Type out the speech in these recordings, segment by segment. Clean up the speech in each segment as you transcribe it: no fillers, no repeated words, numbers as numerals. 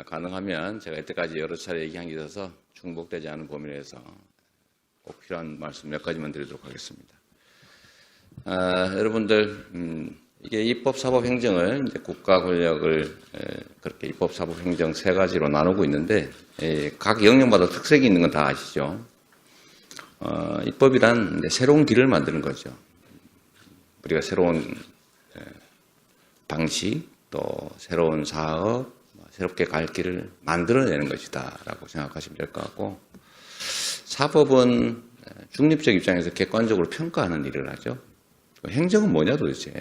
가능하면 제가 이때까지 여러 차례 얘기한 게 있어서 중복되지 않은 범위 내에서 꼭 필요한 말씀 몇 가지만 드리도록 하겠습니다. 여러분들, 이게 입법, 사법, 행정을 이제 국가 권력을 그렇게 입법, 사법, 행정 세 가지로 나누고 있는데 각 영역마다 특색이 있는 건 다 아시죠? 입법이란 이제 새로운 길을 만드는 거죠. 우리가 새로운 방식, 또 새로운 사업, 새롭게 갈 길을 만들어내는 것이다 라고 생각하시면 될 것 같고, 사법은 중립적 입장에서 객관적으로 평가하는 일을 하죠. 행정은 뭐냐 도대체?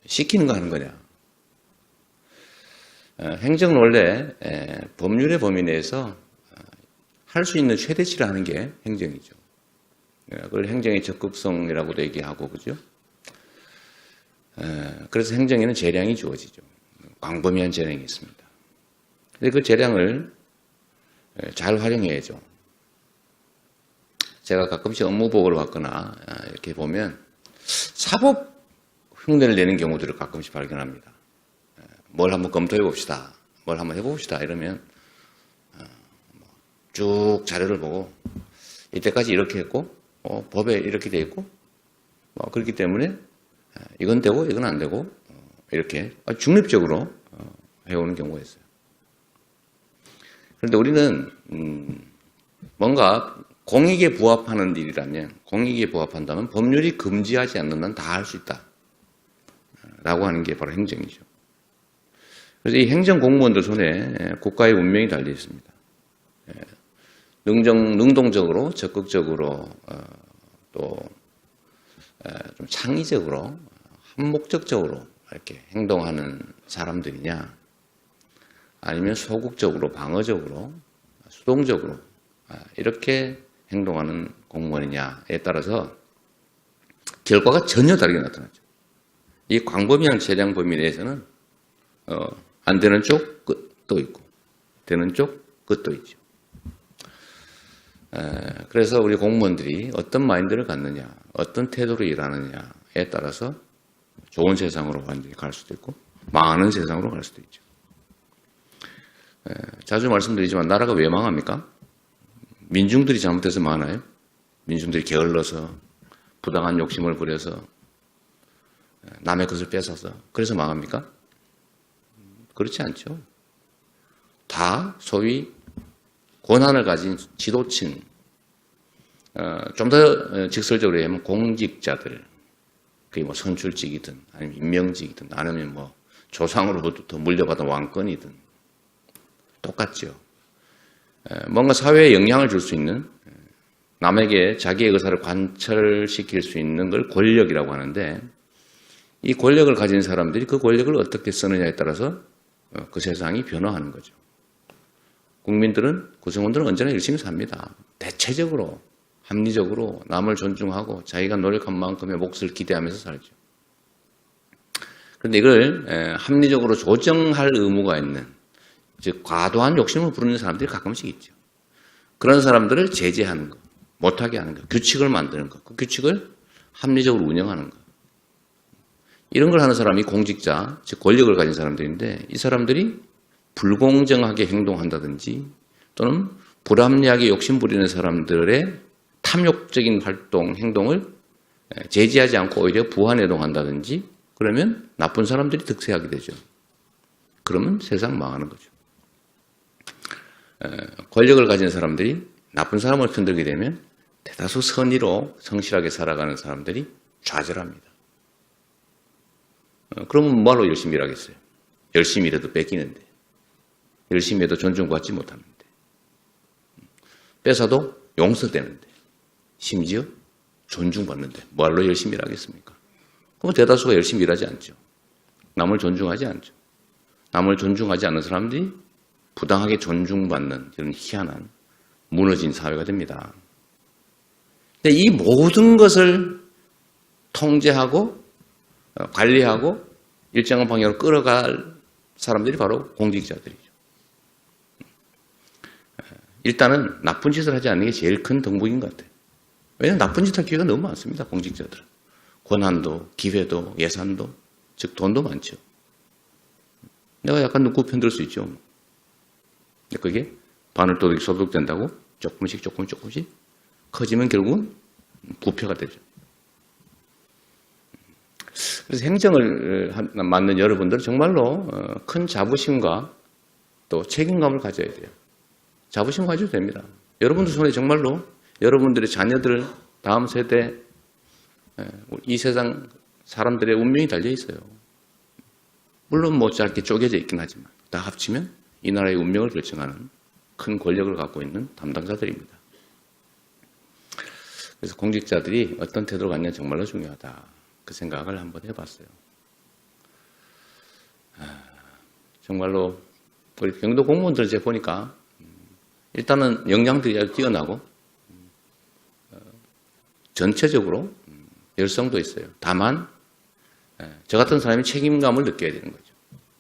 시키는 거 하는 거냐? 행정은 원래 법률의 범위 내에서 할 수 있는 최대치를 하는 게 행정이죠. 그걸 행정의 적극성이라고도 얘기하고, 그죠? 그래서 행정에는 재량이 주어지죠. 광범위한 재량이 있습니다. 근데 그 재량을 잘 활용해야죠. 제가 가끔씩 업무보고를 받거나 이렇게 보면 사법 흉내를 내는 경우들을 가끔씩 발견합니다. 뭘 한번 검토해 봅시다. 뭘 한번 해봅시다. 이러면 쭉 자료를 보고 이때까지 이렇게 했고 법에 이렇게 돼 있고 그렇기 때문에 이건 되고 이건 안 되고 이렇게 중립적으로 해오는 경우가 있어요. 그런데 우리는 뭔가 공익에 부합하는 일이라면, 공익에 부합한다면 법률이 금지하지 않는 한 다 할 수 있다 라고 하는 게 바로 행정이죠. 그래서 이 행정 공무원들 손에 국가의 운명이 달려 있습니다. 능동적으로, 적극적으로, 또 좀 창의적으로, 한목적적으로 이렇게 행동하는 사람들이냐, 아니면 소극적으로, 방어적으로, 수동적으로 이렇게 행동하는 공무원이냐에 따라서 결과가 전혀 다르게 나타나죠. 이 광범위한 재량 범위 내에서는 안 되는 쪽 끝도 있고 되는 쪽 끝도 있죠. 그래서 우리 공무원들이 어떤 마인드를 갖느냐, 어떤 태도로 일하느냐에 따라서 좋은 세상으로 완전히 갈 수도 있고 망하는 세상으로 갈 수도 있죠. 자주 말씀드리지만 나라가 왜 망합니까? 민중들이 잘못해서 망하나요? 민중들이 게을러서 부당한 욕심을 부려서 남의 것을 뺏어서 그래서 망합니까? 그렇지 않죠. 다 소위 권한을 가진 지도층, 좀 더 직설적으로 하면 공직자들, 그게 뭐 선출직이든 아니면 임명직이든 아니면 뭐 조상으로부터 물려받은 왕권이든 똑같죠. 뭔가 사회에 영향을 줄 수 있는, 남에게 자기의 의사를 관철시킬 수 있는 걸 권력이라고 하는데, 이 권력을 가진 사람들이 그 권력을 어떻게 쓰느냐에 따라서 그 세상이 변화하는 거죠. 국민들은, 구성원들은 언제나 열심히 삽니다. 대체적으로, 합리적으로 남을 존중하고 자기가 노력한 만큼의 몫을 기대하면서 살죠. 그런데 이걸 합리적으로 조정할 의무가 있는, 즉 과도한 욕심을 부르는 사람들이 가끔씩 있죠. 그런 사람들을 제재하는 것, 못하게 하는 것, 규칙을 만드는 것, 그 규칙을 합리적으로 운영하는 것. 이런 걸 하는 사람이 공직자, 즉 권력을 가진 사람들인데, 이 사람들이 불공정하게 행동한다든지 또는 불합리하게 욕심부리는 사람들의 탐욕적인 활동, 행동을 제지하지 않고 오히려 부안해동한다든지, 그러면 나쁜 사람들이 득세하게 되죠. 그러면 세상 망하는 거죠. 권력을 가진 사람들이 나쁜 사람을 편들게 되면 대다수 선의로 성실하게 살아가는 사람들이 좌절합니다. 그러면 뭐하러 열심히 일하겠어요? 열심히 일해도 뺏기는데, 열심히 해도 존중받지 못하는데, 뺏어도 용서되는데, 심지어 존중받는데 뭐하러 열심히 일하겠습니까? 그럼 대다수가 열심히 일하지 않죠. 남을 존중하지 않죠. 남을 존중하지 않는 사람들이 부당하게 존중받는 이런 희한한 무너진 사회가 됩니다. 근데 이 모든 것을 통제하고 관리하고 일정한 방향으로 끌어갈 사람들이 바로 공직자들이죠. 일단은 나쁜 짓을 하지 않는 게 제일 큰 덕목인 것 같아요. 왜냐하면 나쁜 짓 할 기회가 너무 많습니다. 공직자들은. 권한도, 기회도, 예산도, 즉 돈도 많죠. 내가 약간 누구 편들 수 있죠. 근데 그게 바늘도둑이 소독된다고 조금씩 커지면 결국은 부패가 되죠. 그래서 행정을 맡는 여러분들은 정말로 큰 자부심과 또 책임감을 가져야 돼요. 자부심 가져도 됩니다. 여러분들 손에 정말로 여러분들의 자녀들, 다음 세대, 이 세상 사람들의 운명이 달려 있어요. 물론 뭐 짧게 쪼개져 있긴 하지만 다 합치면 이 나라의 운명을 결정하는 큰 권력을 갖고 있는 담당자들입니다. 그래서 공직자들이 어떤 태도를 갖냐 정말로 중요하다. 그 생각을 한번 해봤어요. 정말로 우리 경기도 공무원들 이제 보니까 일단은 역량들이 아주 뛰어나고 전체적으로 열성도 있어요. 다만 저 같은 사람이 책임감을 느껴야 되는 거죠.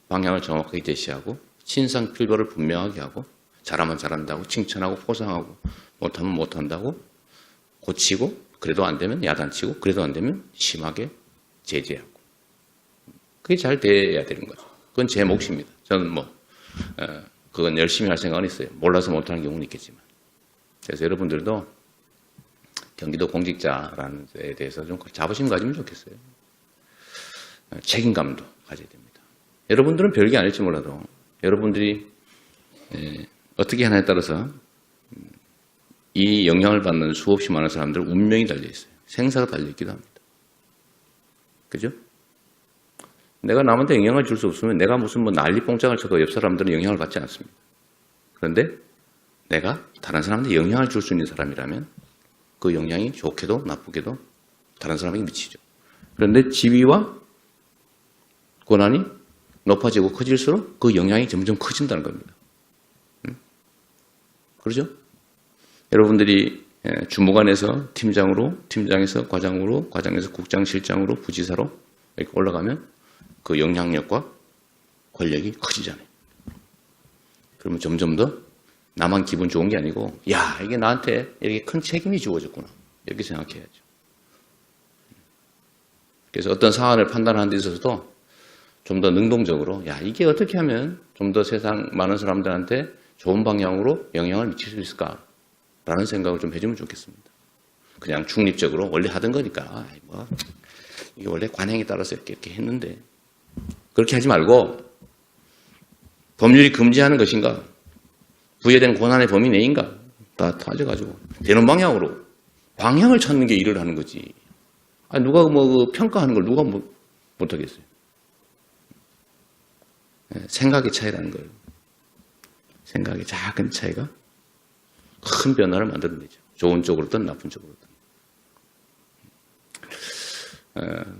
방향을 정확하게 제시하고 신상필벌을 분명하게 하고 잘하면 잘한다고 칭찬하고 포상하고 못하면 못한다고 고치고 그래도 안 되면 야단치고 그래도 안 되면 심하게 제재하고 그게 잘 돼야 되는 거죠. 그건 제 몫입니다. 저는 그건 열심히 할 생각은 있어요. 몰라서 못하는 경우는 있겠지만. 그래서 여러분들도 경기도 공직자라는 데에 대해서 좀 자부심 가지면 좋겠어요. 책임감도 가져야 됩니다. 여러분들은 별게 아닐지 몰라도 여러분들이 어떻게 하냐에 따라서 이 영향을 받는 수없이 많은 사람들 운명이 달려있어요. 생사가 달려있기도 합니다. 그죠? 내가 남한테 영향을 줄 수 없으면 내가 무슨 난리 뽕짝을 쳐도 옆 사람들은 영향을 받지 않습니다. 그런데 내가 다른 사람한테 영향을 줄 수 있는 사람이라면 그 영향이 좋게도 나쁘게도 다른 사람에게 미치죠. 그런데 지위와 권한이 높아지고 커질수록 그 영향이 점점 커진다는 겁니다. 그렇죠? 여러분들이 주무관에서 팀장으로, 팀장에서 과장으로, 과장에서 국장, 실장으로, 부지사로 이렇게 올라가면 그 영향력과 권력이 커지잖아요. 그러면 점점 더 나만 기분 좋은 게 아니고 야 이게 나한테 이렇게 큰 책임이 주어졌구나 이렇게 생각해야죠. 그래서 어떤 사안을 판단하는 데 있어서도 좀 더 능동적으로 야 이게 어떻게 하면 좀 더 세상 많은 사람들한테 좋은 방향으로 영향을 미칠 수 있을까라는 생각을 좀 해주면 좋겠습니다. 그냥 중립적으로 원래 하던 거니까 이게 원래 관행에 따라서 이렇게 했는데 그렇게 하지 말고 법률이 금지하는 것인가 부여된 권한의 범위 내인가 다 따져가지고 되는 방향으로 방향을 찾는 게 일을 하는 거지. 누가 그 평가하는 걸 누가 못하겠어요. 생각의 차이라는 거예요. 생각의 작은 차이가 큰 변화를 만들어내죠. 좋은 쪽으로든 나쁜 쪽으로든.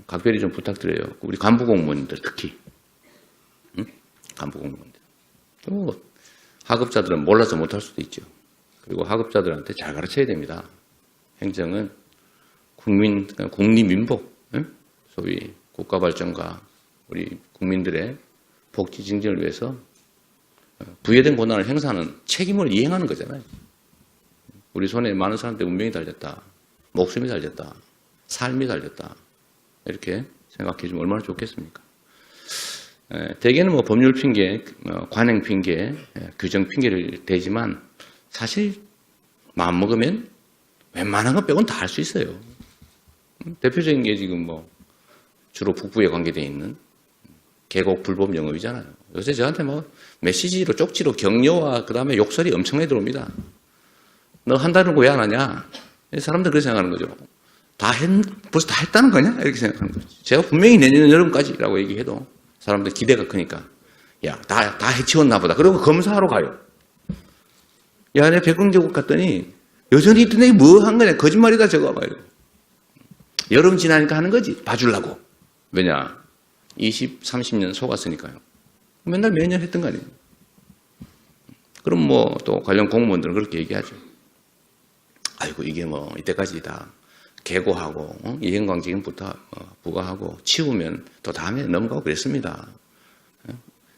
각별히 좀 부탁드려요. 우리 간부 공무원들 특히 간부 공무원들. 또 하급자들은 몰라서 못할 수도 있죠. 그리고 하급자들한테 잘 가르쳐야 됩니다. 행정은 국리민복, 소위 국가 발전과 우리 국민들의 복지 증진을 위해서 부여된 권한을 행사하는 책임을 이행하는 거잖아요. 우리 손에 많은 사람들의 운명이 달렸다. 목숨이 달렸다. 삶이 달렸다. 이렇게 생각해 주면 얼마나 좋겠습니까? 대개는 법률 핑계, 관행 핑계, 규정 핑계를 대지만 사실 마음먹으면 웬만한 거 빼고는 다 할 수 있어요. 대표적인 게 지금 주로 북부에 관계되어 있는 계곡 불법 영업이잖아요. 요새 저한테 메시지로 쪽지로 격려와 그 다음에 욕설이 엄청나게 들어옵니다. 너 한다는 거 왜 안 하냐? 사람들 그렇게 생각하는 거죠. 벌써 다 했다는 거냐? 이렇게 생각하는 거죠. 제가 분명히 내년 여름까지라고 얘기해도 사람들 기대가 크니까 야, 다 해치웠나 보다. 그리고 검사하러 가요. 야, 내가 백광제국 갔더니 여전히 있던 애기 뭐 한 거냐? 거짓말이다 저거 봐요. 여름 지나니까 하는 거지. 봐주려고. 왜냐? 20, 30년 속았으니까요. 맨날 매년 했던 거 아니에요. 그럼 또 관련 공무원들은 그렇게 얘기하죠. 아이고 이게 이때까지 다 개고하고 이행광직은 부과하고 치우면 또 다음에 넘어가고 그랬습니다.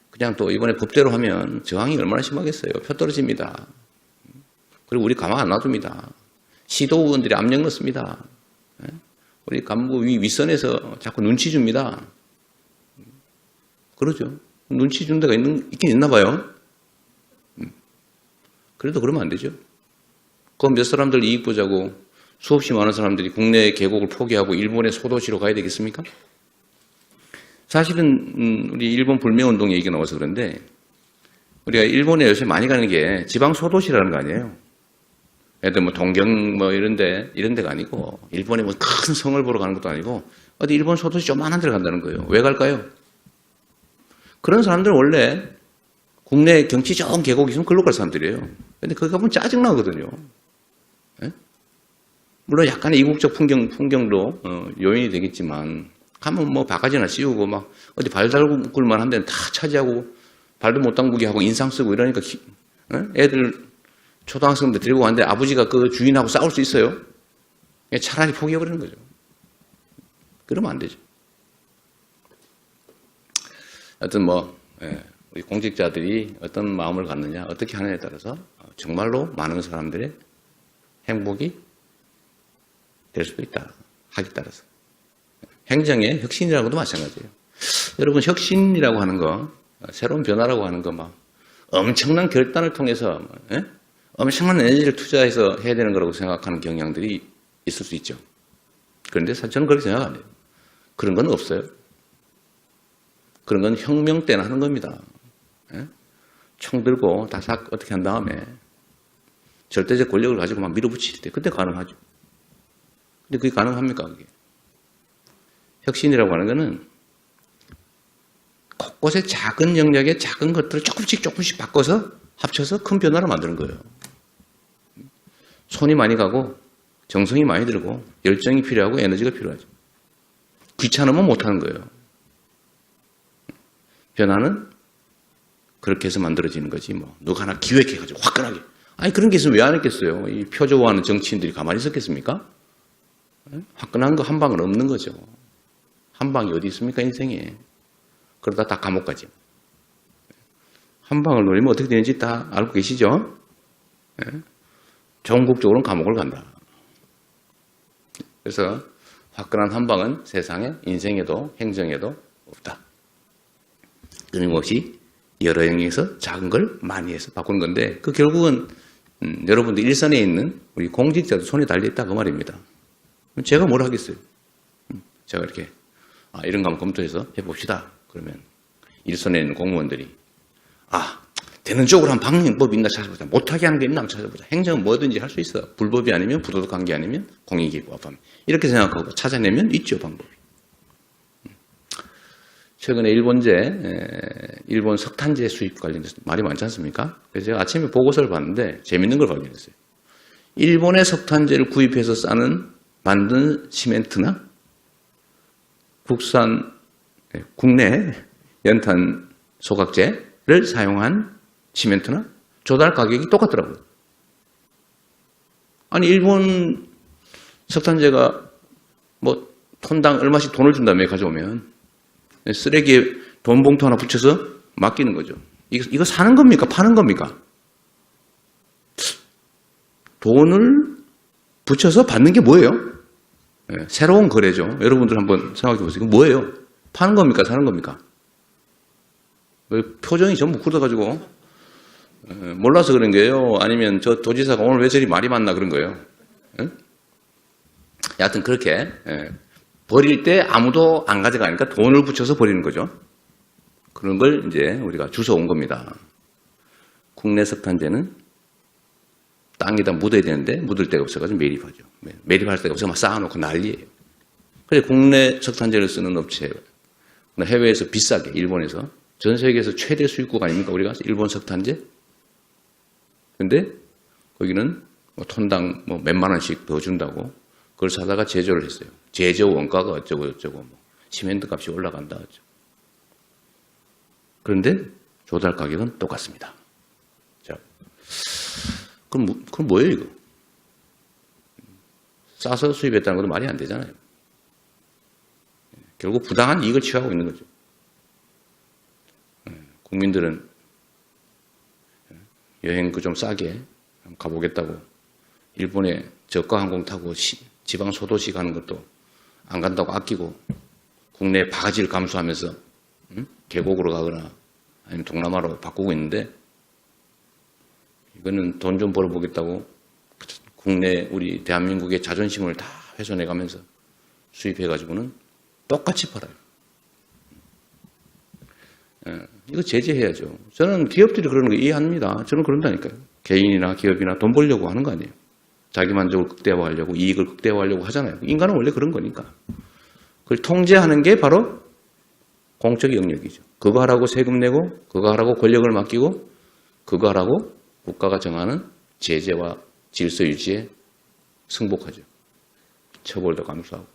그냥 또 이번에 법대로 하면 저항이 얼마나 심하겠어요. 표 떨어집니다. 그리고 우리 가만 안 놔둡니다. 시도 의원들이 압력 넣습니다. 우리 간부 윗선에서 자꾸 눈치 줍니다. 그러죠. 눈치 준 데가 있긴 있나 봐요. 그래도 그러면 안 되죠. 그럼 몇 사람들 이익 보자고 수없이 많은 사람들이 국내 계곡을 포기하고 일본의 소도시로 가야 되겠습니까? 사실은 우리 일본 불매운동 얘기가 나와서 그런데 우리가 일본에 요새 많이 가는 게 지방 소도시라는 거 아니에요. 애들 뭐 동경 뭐 이런 데가 아니고 일본에 뭐 큰 성을 보러 가는 것도 아니고 어디 일본 소도시 조그만한 데를 간다는 거예요. 왜 갈까요? 그런 사람들은 원래 국내 경치 좋은 계곡이 있으면 글로 갈 사람들이에요. 근데 거기 가보면 짜증나거든요. 예? 물론 약간의 이국적 풍경도 요인이 되겠지만 가면 뭐 바가지나 씌우고 막 어디 발 담글 만한 데는 다 차지하고 발도 못 담그게 하고 인상 쓰고 이러니까 애들 초등학생들 데리고 왔는데 아버지가 그 주인하고 싸울 수 있어요? 차라리 포기해버리는 거죠. 그러면 안 되죠. 하여튼 우리 공직자들이 어떤 마음을 갖느냐, 어떻게 하느냐에 따라서 정말로 많은 사람들의 행복이 될 수도 있다. 하기 따라서. 행정의 혁신이라고도 마찬가지예요. 여러분, 혁신이라고 하는 거, 새로운 변화라고 하는 거 막 엄청난 결단을 통해서 엄청난 에너지를 투자해서 해야 되는 거라고 생각하는 경향들이 있을 수 있죠. 그런데 저는 그렇게 생각 안 해요. 그런 건 없어요. 그런 건 혁명 때나 하는 겁니다. 총 들고 다삭 어떻게 한 다음에 절대적 권력을 가지고 막 밀어붙일 때 그때 가능하죠. 근데 그게 가능합니까? 그게? 혁신이라고 하는 거는 곳곳에 작은 영역의 작은 것들을 조금씩 바꿔서 합쳐서 큰 변화를 만드는 거예요. 손이 많이 가고 정성이 많이 들고 열정이 필요하고 에너지가 필요하죠. 귀찮으면 못하는 거예요. 변화는 그렇게 해서 만들어지는 거지 뭐 누가 하나 기획해가지고 화끈하게 아니 그런 게 있으면 왜 안 했겠어요. 이 표조화하는 정치인들이 가만히 있었겠습니까? 화끈한 거 한 방은 없는 거죠. 한 방이 어디 있습니까 인생에. 그러다 다 감옥 가지. 한 방을 노리면 어떻게 되는지 다 알고 계시죠? 전국적으로는 감옥을 간다. 그래서 화끈한 한 방은 세상에 인생에도 행정에도 없다. 끊임없이 여러 영역에서 작은 걸 많이 해서 바꾸는 건데 그 결국은 여러분들 일선에 있는 우리 공직자도 손에 달려있다 그 말입니다. 제가 뭘 하겠어요? 제가 이렇게 이런 거 한번 검토해서 해봅시다. 그러면 일선에 있는 공무원들이 되는 쪽으로 한 방법이 있나 찾아보자. 못하게 하는 게 있나 한번 찾아보자. 행정은 뭐든지 할 수 있어. 불법이 아니면 부도덕한 게 아니면 공익이고 이렇게 생각하고 찾아내면 있죠 방법이. 최근에 일본 석탄재 수입 관련해서 말이 많지 않습니까? 그래서 제가 아침에 보고서를 봤는데 재밌는 걸 발견했어요. 일본의 석탄재를 구입해서 만든 시멘트나 국내 연탄 소각재를 사용한 시멘트나 조달 가격이 똑같더라고요. 아니 일본 석탄재가 뭐 톤당 얼마씩 돈을 준다며 가져오면 쓰레기에 돈 봉투 하나 붙여서 맡기는 거죠. 이거 사는 겁니까? 파는 겁니까? 돈을 붙여서 받는 게 뭐예요? 새로운 거래죠. 여러분들 한번 생각해 보세요. 이거 뭐예요? 파는 겁니까? 사는 겁니까? 표정이 전부 굳어가지고 몰라서 그런 거예요? 아니면 저 도지사가 오늘 왜 저리 말이 많나 그런 거예요? 여하튼 그렇게 버릴 때 아무도 안 가져가니까 돈을 붙여서 버리는 거죠. 그런 걸 이제 우리가 주워온 겁니다. 국내 석탄재는 땅에다 묻어야 되는데 묻을 데가 없어가지고 매립하죠. 매립할 데가 없어서 막 쌓아놓고 난리예요. 그래서 국내 석탄재를 쓰는 업체, 해외에서 비싸게, 일본에서 전 세계에서 최대 수입국 아닙니까? 우리가 일본 석탄재? 근데 거기는 뭐 톤당 뭐 몇만 원씩 더 준다고 그걸 사다가 제조를 했어요. 제조 원가가 어쩌고 시멘트 값이 올라간다. 그런데 조달 가격은 똑같습니다. 자, 그럼 뭐예요 이거? 싸서 수입했다는 것도 말이 안 되잖아요. 결국 부당한 이익을 취하고 있는 거죠. 국민들은 여행 좀 싸게 가보겠다고 일본에 저가 항공 타고 지방 소도시 가는 것도 안 간다고 아끼고 국내 바가지를 감수하면서 계곡으로 가거나 아니면 동남아로 바꾸고 있는데 이거는 돈 좀 벌어보겠다고 국내 우리 대한민국의 자존심을 다 훼손해가면서 수입해가지고는 똑같이 팔아요. 이거 제재해야죠. 저는 기업들이 그러는 거 이해합니다. 저는 그런다니까요. 개인이나 기업이나 돈 벌려고 하는 거 아니에요. 자기 만족을 극대화하려고, 이익을 극대화하려고 하잖아요. 인간은 원래 그런 거니까. 그걸 통제하는 게 바로 공적 영역이죠. 그거 하라고 세금 내고, 그거 하라고 권력을 맡기고, 그거 하라고 국가가 정하는 제재와 질서 유지에 승복하죠. 처벌도 감수하고.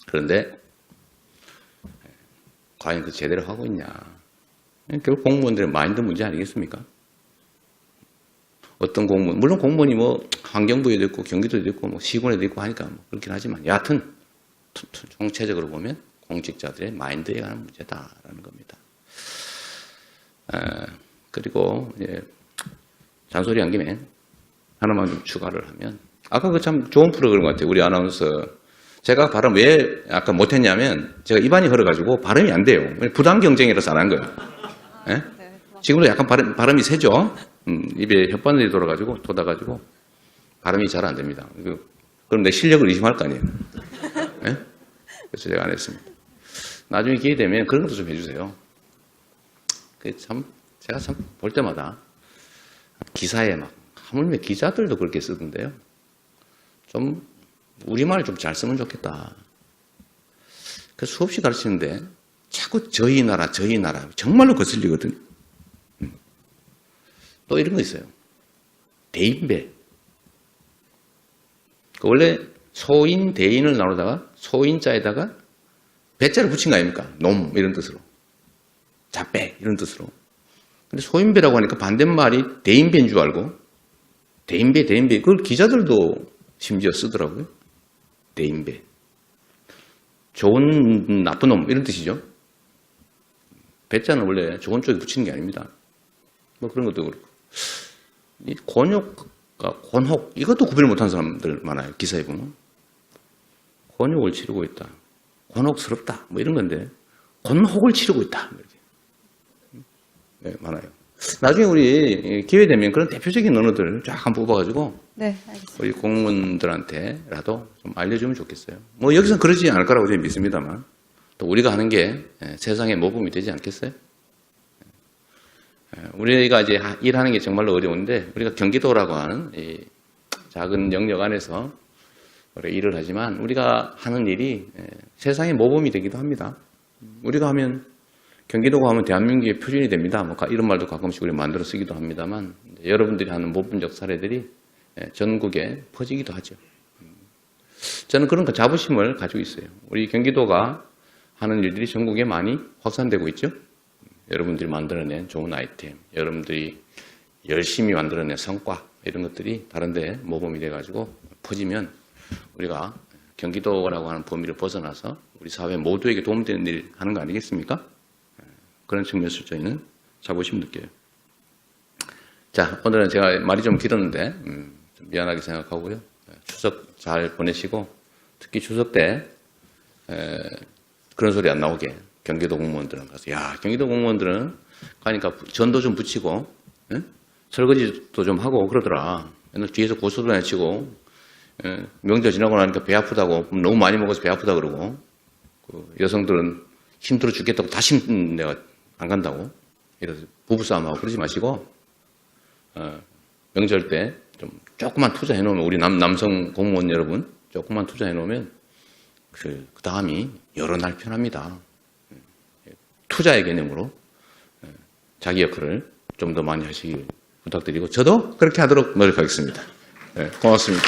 그런데 과연 그 제대로 하고 있냐. 결국 공무원들의 마인드 문제 아니겠습니까? 어떤 공무원, 물론 공무원이 뭐 환경부에도 있고 경기도에도 있고 뭐 시군에도 있고 하니까 뭐 그렇긴 하지만 여하튼 총체적으로 보면 공직자들의 마인드에 관한 문제다라는 겁니다. 그리고 잔소리 한 김에 하나만 좀 추가를 하면 아까 그 참 좋은 프로그램 같아요. 우리 아나운서 제가 발음 왜 아까 못했냐면 제가 입안이 걸어가지고 발음이 안 돼요. 부당 경쟁이라서 안 한 거예요. 네? 지금도 약간 발음이 세죠. 입에 혓바늘이 돌아가지고 돋아가지고 발음이 잘 안 됩니다. 그럼 내 실력을 의심할 거 아니에요. 네? 그래서 제가 안 했습니다. 나중에 기회 되면 그런 것도 좀 해주세요. 제가 참 볼 때마다 기사에 막 하물며 기자들도 그렇게 쓰던데요. 좀 우리말 좀 잘 쓰면 좋겠다. 그래서 수없이 가르치는데 자꾸 저희 나라 정말로 거슬리거든요. 또 이런 거 있어요. 대인배. 원래 소인, 대인을 나누다가 소인자에다가 배자를 붙인 거 아닙니까? 놈 이런 뜻으로. 자배 이런 뜻으로. 근데 소인배라고 하니까 반대말이 대인배인 줄 알고 대인배 그걸 기자들도 심지어 쓰더라고요. 대인배. 좋은 나쁜 놈 이런 뜻이죠. 배자는 원래 좋은 쪽에 붙이는 게 아닙니다. 뭐 그런 것도 그렇고. 이 곤혹 이것도 구별 못하는 사람들 많아요. 기사에 보면. 곤욕을 치르고 있다. 곤혹스럽다. 뭐 이런 건데 곤혹을 치르고 있다. 네, 많아요. 나중에 우리 기회 되면 그런 대표적인 언어들 쫙 한번 뽑아가지고 네, 알겠습니다. 우리 공무원들한테라도 좀 알려주면 좋겠어요. 뭐 여기서는 그러지 않을 거라고 저는 믿습니다만 또 우리가 하는 게 세상의 모범이 되지 않겠어요? 우리가 이제 일하는 게 정말로 어려운데 우리가 경기도라고 하는 이 작은 영역 안에서 우리가 일을 하지만 우리가 하는 일이 세상의 모범이 되기도 합니다. 우리가 하면 경기도가 하면 대한민국의 표준이 됩니다. 뭐 이런 말도 가끔씩 우리 만들어 쓰기도 합니다만 여러분들이 하는 모범적 사례들이 전국에 퍼지기도 하죠. 저는 그런 자부심을 가지고 있어요. 우리 경기도가 하는 일들이 전국에 많이 확산되고 있죠. 여러분들이 만들어낸 좋은 아이템, 여러분들이 열심히 만들어낸 성과 이런 것들이 다른 데 모범이 돼가지고 퍼지면 우리가 경기도라고 하는 범위를 벗어나서 우리 사회 모두에게 도움되는 일 하는 거 아니겠습니까? 그런 측면에서 저희는 자부심 느껴요. 자, 오늘은 제가 말이 좀 길었는데 좀 미안하게 생각하고요. 추석 잘 보내시고 특히 추석 때 그런 소리 안 나오게 경기도 공무원들은 가서 경기도 공무원들은 가니까 전도 좀 붙이고 설거지도 좀 하고 그러더라. 맨날 뒤에서 고소도 내치고 명절 지나고 나니까 배 아프다고 너무 많이 먹어서 배 아프다 그러고 여성들은 힘들어 죽겠다고 다시 내가 안 간다고 이래서 부부싸움하고 그러지 마시고 명절 때 좀 조금만 투자해 놓으면 우리 남성 공무원 여러분 조금만 투자해 놓으면 그 다음이 여러 날 편합니다. 투자의 개념으로 자기 역할을 좀 더 많이 하시길 부탁드리고 저도 그렇게 하도록 노력하겠습니다. 고맙습니다.